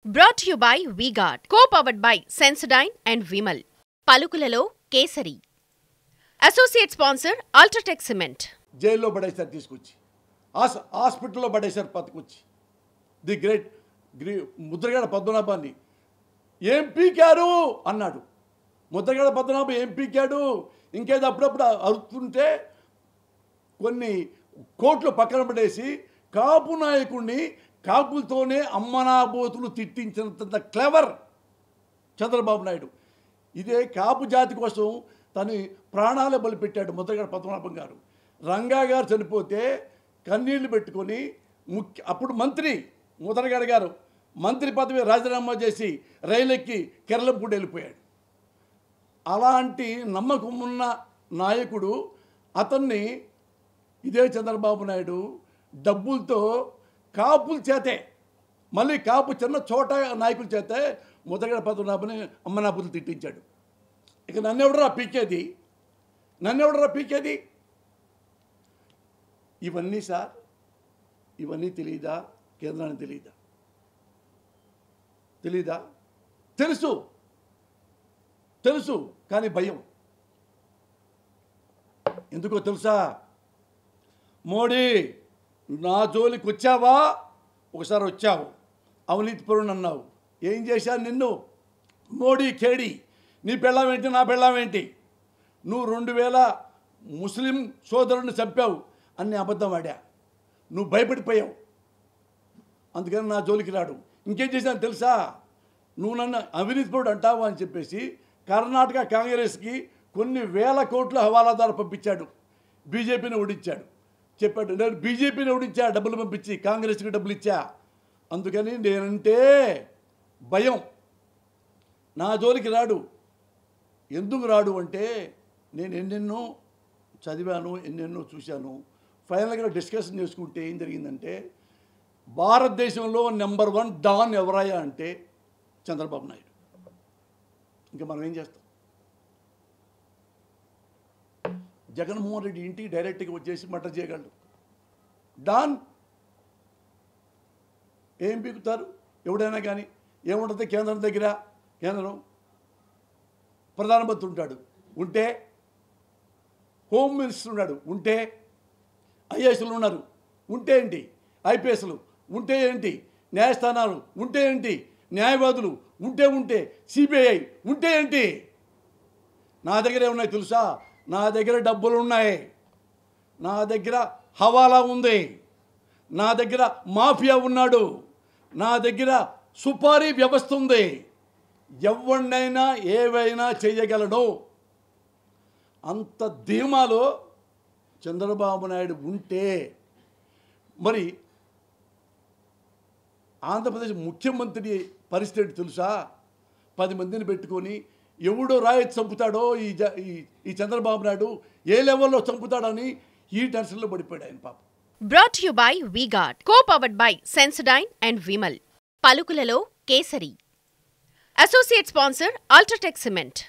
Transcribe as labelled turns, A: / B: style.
A: Brought to you by V-Guard, co-powered by Sensodyne and Vimal. పలుకులలో Kesari. Associate sponsor UltraTech cement.
B: జైల్లో పడేశారు తీసుకొచ్చి, హాస్పిటల్లో పడేశారు పట్టుకొచ్చి. ది గ్రేట్ ముద్రగడ పద్మనాభాన్ని ఏం పీకారు అన్నాడు. ముద్రగడ పద్మనాభం ఏం పీకాడు? ఇంకేదో అప్పుడప్పుడు అరుతుంటే కొన్ని కోట్లు పక్కన పడేసి కాపు నాయకుడిని కాపులతోనే అమ్మనాబోతులు తిట్టించినంత క్లెవర్ చంద్రబాబు నాయుడు. ఇదే కాపు జాతి కోసం తను ప్రాణాలే బలిపెట్టాడు ముద్రగడ పద్మనాభం గారు. రంగా గారు చనిపోతే కన్నీళ్లు పెట్టుకొని అప్పుడు మంత్రి ముద్రగడ గారు మంత్రి పదవి రాజీనామా చేసి రైలెక్కి కేరళంపూడి వెళ్ళిపోయాడు. అలాంటి నమ్మకం ఉన్న నాయకుడు అతన్ని ఇదే చంద్రబాబు నాయుడు డబ్బులతో కాపుల చేతే, మళ్ళీ కాపు చిన్న చోట నాయకుల చేతే ముద్రగడ పద్మనాభని అమ్మనాబులు తిట్టించాడు. ఇక నన్నెవడరా పీకేది? ఇవన్నీ సార్, ఇవన్నీ తెలీదా? కేంద్రానికి తెలీదా? తెలుసు కానీ భయం. ఎందుకో తెలుసా? మోడీ నా జోలికి వచ్చావా? ఒకసారి వచ్చావు, అవినీతి పరుని అన్నావు. ఏం చేశాను నిన్ను? మోడీ కేడి, నీ పెళ్ళామేంటి, నా పెళ్ళామేంటి? నువ్వు 2000 ముస్లిం సోదరుడిని చంపావు అన్ని అబద్ధం ఆడా. నువ్వు భయపడిపోయావు, అందుకని నా జోలికి రాడు. ఇంకేం చేశాను తెలుసా? నువ్వు నన్ను అవినీతి పరుడు అంటావా అని చెప్పేసి కర్ణాటక కాంగ్రెస్కి కొన్ని వేల కోట్ల హవాలాదారు పంపించాడు. బీజేపీని ఓడించాడు. చెప్పాడు, నేను బీజేపీని ఓడించా, డబ్బులు పంపించి కాంగ్రెస్కి డబ్బులు ఇచ్చా. అందుకని నేనంటే భయం, నా జోలికి రాడు. ఎందుకు రాడు అంటే నేను ఎన్నెన్నో చదివాను, ఎన్నెన్నో చూశాను. ఫైనల్గా డిస్కషన్ చేసుకుంటే ఏం జరిగిందంటే, భారతదేశంలో నెంబర్ 1 డాన్ ఎవరయ్యా అంటే చంద్రబాబు నాయుడు. ఇంకా మనం ఏం చేస్తాం? జగన్మోహన్ రెడ్డి ఇంటికి డైరెక్ట్గా వచ్చేసి మర్డర్ చేయగలడు. డాన్ ఏం పీకుతారు ఎవడైనా కానీ? ఏముంటుంది కేంద్రం దగ్గర? కేంద్రం ప్రధానమంత్రి ఉంటాడు, ఉంటే హోమ్ మినిస్టర్ ఉన్నాడు, ఉంటే ఐఏఎస్లు ఉన్నారు, ఉంటే ఏంటి? ఐపీఎస్లు ఉంటే ఏంటి? న్యాయస్థానాలు ఉంటే ఏంటి? న్యాయవాదులు ఉంటే సిబిఐ ఉంటే ఏంటి? నా దగ్గర ఏమున్నాయి తెలుసా? నా దగ్గర డబ్బులు ఉన్నాయి, నా దగ్గర హవాలా ఉంది, నా దగ్గర మాఫియా ఉన్నాడు, నా దగ్గర సుపారీ వ్యవస్థ ఉంది. ఎవరినైనా ఏవైనా చేయగలడు. అంత ధీమాలో చంద్రబాబు నాయుడు ఉంటే మరి ఆంధ్రప్రదేశ్ ముఖ్యమంత్రి పరిస్థితి తెలుసా? 10 మందిని పెట్టుకొని ఎవడో రాయొచ్చి చంపుతాడో ఈ చంద్రబాబు నాయుడు ఏ లెవెల్లో చంపుతాడని ఈ టెన్షన్లో పడిపోయాడు ఆయన పాపం.
A: Brought to you by V-Guard, co-powered by Sensodyne and Vimal. పలుకులలో Kesari. Associate sponsor UltraTech cement.